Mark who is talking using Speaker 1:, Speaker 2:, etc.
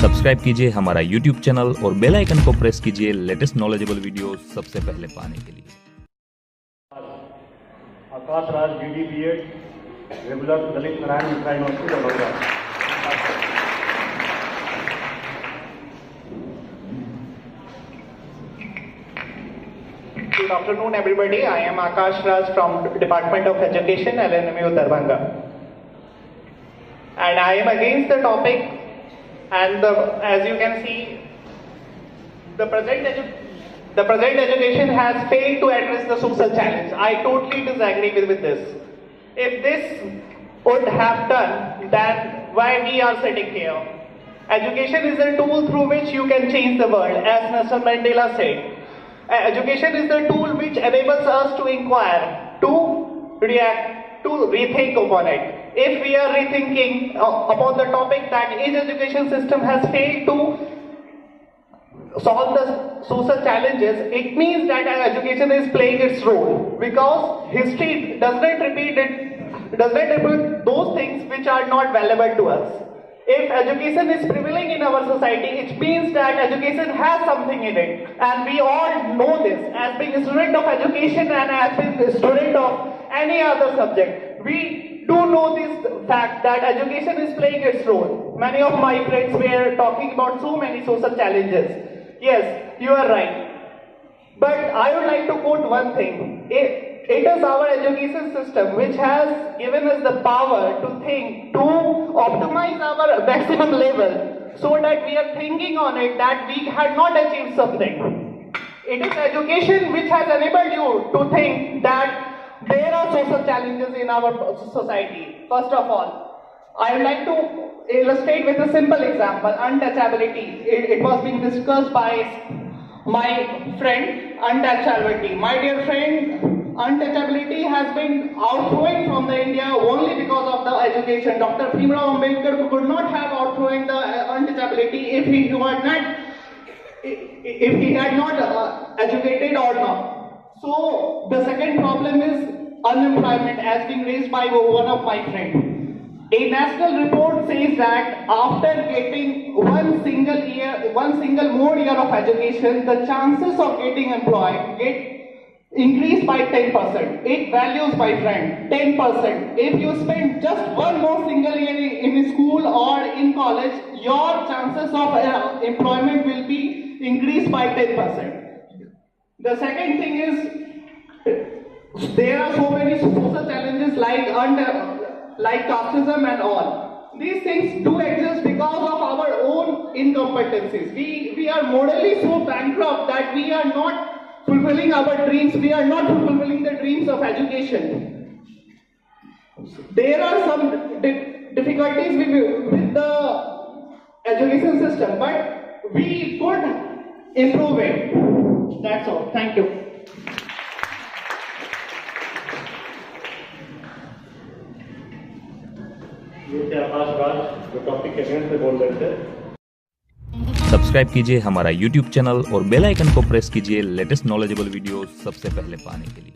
Speaker 1: Subscribe कीजिए हमारा YouTube channel और बेल आइकन को प्रेस कीजिए लेटेस्ट नॉलेजेबल वीडियो सबसे पहले पाने के लिए।
Speaker 2: Akash Raj BD B.Ed regular Lalit Narayan Mishra university Darbhanga.
Speaker 3: Good afternoon, everybody. I am Akash Raj from Department of Education, LNMU Darbhanga. And I am against the topic, and as you can see, the present education has failed to address the social challenge. I totally disagree with this. If this would have done, then why we are sitting here? Education is a tool through which you can change the world, as Nelson Mandela said. Education is the tool which enables us to inquire, to react, to rethink upon it. If we are rethinking upon the topic that each education system has failed to solve the social challenges, it means that our education is playing its role, because history does not repeat those things which are not valuable to us. If education is prevailing in our society, it means that education has something in it, and we all know this. As being a student of education and as being a student of any other subject, we do know this fact that education is playing its role. Many of my friends were talking about so many social challenges. Yes, you are right. But I would like to quote one thing. It is our education system which has given us the power to think, to optimize our maximum level, so that we are thinking on it that we had not achieved something. It is education which has enabled you to think that there are social challenges in our society. First of all, I would like to illustrate with a simple example, untouchability. It was being discussed by my friend, untouchability. My dear friend, untouchability has been outgrowing from the India only because of the education. Dr. Bhimrao Ambedkar could not have outgrowing the untouchability if he had not educated or not. So the second problem is unemployment, as being raised by one of my friends. A national report says that after getting one single more year of education, the chances of getting employed get increased by 10%. It values, my friend, 10%. If you spend just one more single year in school or in college, your chances of employment will be increased by 10%. The second thing is, there are so many social challenges like casteism and all. These things do exist because of our own incompetencies. We are morally so bankrupt that we are not fulfilling our dreams. We are not fulfilling the dreams of education. There are some difficulties with the education system, but we could improve it. That's all. Thank you.
Speaker 2: ये थे आकाश राज जो topic के against में बोल रहे थे।
Speaker 1: Subscribe कीजिए हमारा YouTube चैनल और बेल आइकन को प्रेस कीजिए लेटेस्ट नॉलेजेबल वीडियो सबसे पहले पाने के लिए।